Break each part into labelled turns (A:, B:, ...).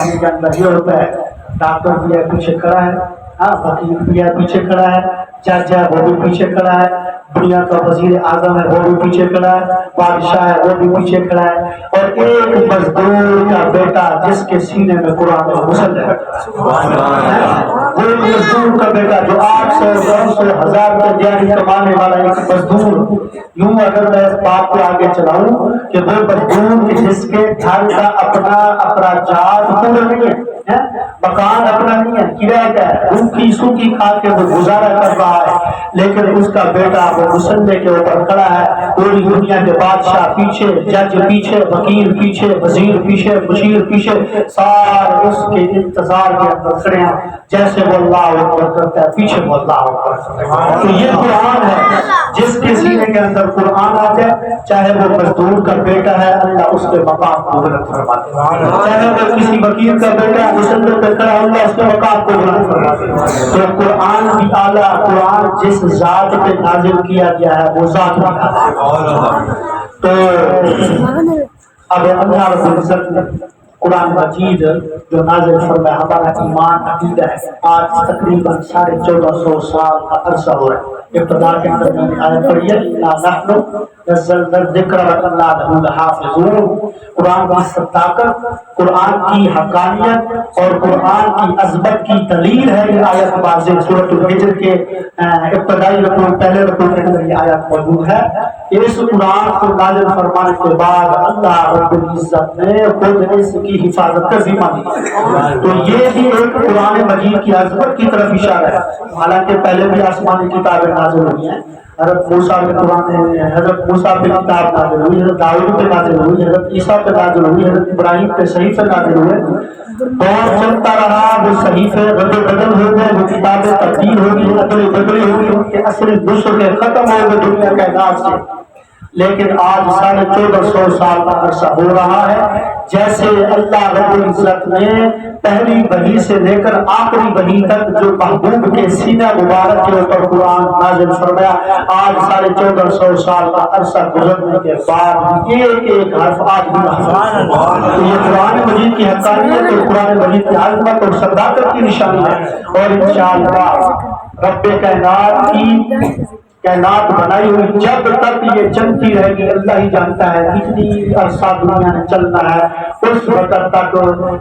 A: کے اندر یہ ہوتا ہے، ڈاکٹر بھی ہے پیچھے کھڑا ہے، وکیل بھی ہے پیچھے کھڑا ہے، جج ہے وہ بھی پیچھے کھڑا ہے، دنیا کا وزیر اعظم ہے وہ بھی پیچھے کھڑا ہے، بادشاہ ہے وہ بھی پیچھے کھڑا ہے، اور ایک مزدور کا بیٹا جس کے سینے میں قرآن کا مسلح ہے، وہ ایک مزدور کا بیٹا جو 800 900 1000 کا دیہی کمانے والا ایک مزدور، یوں اگر میں اس بات کو آگے چلاؤں کہ وہ مزدور جس کے گھر کا اپنا اخراجات پورے نہیں ہے، مکان اپنا نہیں ہے، کرایہ کا ہے، روکھی سوکھی کھا کے وہ گزارا کر رہا ہے، لیکن اس کا بیٹا وہ مسلح کے اوپر کھڑا ہے، پوری دنیا کے بادشاہ پیچھے، جج پیچھے، وکیل پیچھے، وزیر پیچھے، مشیر پیچھے، سارے اس کے انتظار کے اندر کھڑے ہیں، جیسے وہ اللہ اکبر کرتا ہے پیچھے وہ اللہ اکبر کرتا ہے۔ تو یہ قرآن ہے، جس کے سینے کے اندر قرآن آ جائے، چاہے وہ مزدور کا بیٹا ہے اللہ اس کے مقام کو بلند فرماتے ہیں، چاہے وہ کسی وکیل کا بیٹا ہے مسلح پہ کھڑا اللہ اس کے مقام کو بلند فرماتے ہیں۔ تو قرآن بھی اعلیٰ، قرآن جس ذات پہ نازل کیا گیا ہے وہ ذات بھی اعلیٰ ہے۔ تو اب اللہ رب العزت نے قرآن مجید جو نازل فرمایا، ہمارا ایمان عقیدہ ہے، آج تقریباً 1450 سال کا عرصہ ہو رہا ہے۔ ابتدا کے اندر میں نے آیت پڑھی ہے اِنَّا نَحْنُ نَزَّلْنَا الذِّكْرَ وَإِنَّا لَهُ لَحَافِظُونَ۔ قرآن کی صداقت، قرآن کی حقانیت اور قرآن کی عظمت کی دلیل ہے یہ آیت واضح سورۃ الحجر کے ابتدائی رکوع، پہلے رکوع کے اندر یہ آیت موجود ہے۔ اس قرآن کو نازل فرمانے کے بعد اللہ رب العزت نے خود اس کی حفاظت کا ذمہ لیا، تو یہ بھی ایک قرآن مجید کی عظمت کی طرف اشارہ ہے۔ حالانکہ پہلے بھی آسمانی کتابیں نازل ہوئی ہیں، حضرت موسیٰ پہ قرآن، حضرت موسیٰ پہ کتاب نازل ہوئی، حضرت داؤد پہ نازل ہوئی، حضرت عیسیٰ پہ نازل ہوئی، حضرت ابراہیم پہ صحیفے نازل ہوئے، دور چلتا رہا، وہ صحیفے رد بدل ہو گئے، وہ کتابیں تبدیل ہو گئی، ادل بدل ہو گئی، ان کے اصل نسخے ختم ہو گئے دنیا کائنات سے۔ لیکن آج 1450 سال کا عرصہ ہو رہا ہے جیسے اللہ رب العزت نے پہلی وحی سے لے کر آخری وحی تک جو محبوب کے سینہ مبارک کے اوپر قرآن نازل فرمایا، آج 1450 سال کا عرصہ گزرنے کے بعد ایک ایک حرف آج بھی محفوظ ہے۔ تو یہ قرآن مجید کی حقانیت اور قرآن مجید کی عظمت اور صداقت کی نشانی ہے، اور انشاءاللہ رب کائنات کی کائنات بنائی ہوئی جب تک یہ چلتی رہے گی، اللہ ہی جانتا ہے کتنی عرصہ دنیا نے چلنا ہے، اس وقت تک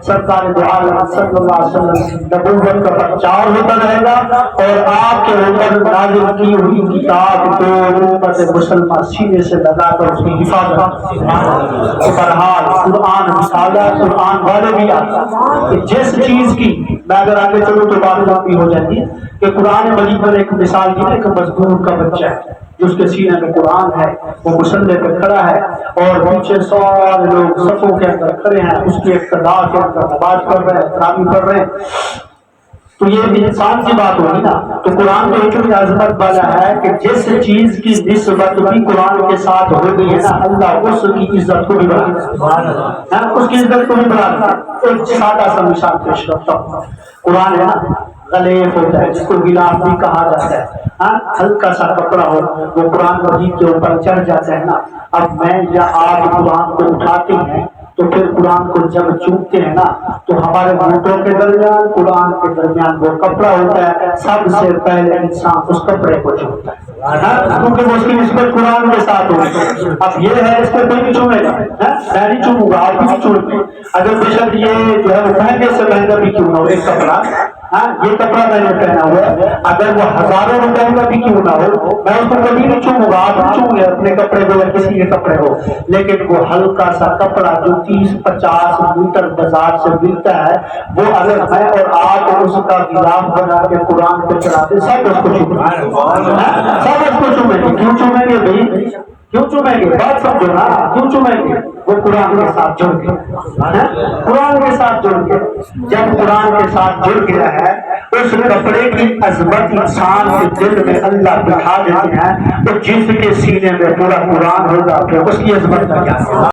A: سرکار دو عالم صلی اللہ علیہ وسلم نبوت کا پرچار ہوتا رہے گا، اور آپ کے اوپر نازل کی ہوئی کتاب کو امت مسلمہ سینے سے لگا کر اس کی حفاظت۔ بہرحال قرآن مثالا، قرآن والے بھی آتا کہ جس چیز کی، میں اگر آگے چلوں تو بات لمبی ہو جائے گی، کہ قرآن مجید پر ایک مثال دی ہے، ایک مزدور کا بچہ ہے جس کے سینے میں قرآن ہے، وہ مسلح پہ کھڑا ہے، اور پیچھے سارے لوگ صفوں کے اندر کھڑے ہیں، اس کی اقتدا کے اندر نماز پڑھ رہے ہیں، تراویح پڑھ رہے ہیں۔ تو یہ انسان کی بات ہوگی نا، تو قرآن تو اتنی عظمت والا ہے کہ جس چیز کی نسبت بھی قرآن کے ساتھ ہو گئی ہے نا، اللہ اس کی عزت کو بھی بڑھاتا ہے، اس کی عزت کو بھی بڑھاتا ہے۔ ایک سادہ سا مثال پیش کرتا ہوں، قرآن ہے نا غلیظ ہوتا ہے، جس کو غلاف بھی کہا جاتا ہے، ہلکا سا کپڑا ہو، وہ قرآن مجید کے اوپر چڑھ جاتا ہے نا۔ اب میں یا آپ قرآن کو اٹھاتے ہیں تو پھر قرآن کو جب چومتے ہیں نا، تو ہمارے ہونٹوں کے درمیان قرآن کے درمیان وہ کپڑا ہوتا ہے، سب سے پہلے انسان اس کپڑے کو چومتا ہے کیونکہ وہ اس کی نسبت قرآن کے ساتھ ہوتی ہے۔ اب یہ ہے اس کو کوئی نہیں چومے گا، میں نہیں چوموں گا، آپ بھی نہیں چومیں، اگر بے شک یہ جو ہے مہنگے سے مہنگا بھی کیوں نہ ہو ایک کپڑا، یہ کپڑا میں نے پہنا ہوا ہے، اگر وہ ہزاروں روپے کا بھی کیوں نہ ہو، میں اس کو کبھی نہیں چوموں گا، آپ بھی چوم لیں اپنے کپڑے کو یا کسی کے کپڑے ہو، لیکن وہ ہلکا سا کپڑا جو 30-50 میٹر بازار سے ملتا ہے، وہ اگر میں اور آپ اس کا غلاف بنا کے قرآن پہ چڑھاتے، سب اس کو چومیں گے، سب اس کو چومیں گے۔ کیوں چومیں گے بھائی؟ کیوں چومیں گے؟ بات سمجھو نا، کیوں چومیں گے؟ وہ قرآن کے ساتھ جڑ گئے، قرآن کے ساتھ جڑ گئے۔ جب قرآن کے ساتھ جڑ گیا ہے، اس کپڑے کی عظمت انسان کے دل میں اللہ بٹھا دیتے ہیں، تو جس کے سینے میں پورا قرآن ہوگا پھر اس کی عظمت کا کیا ہے؟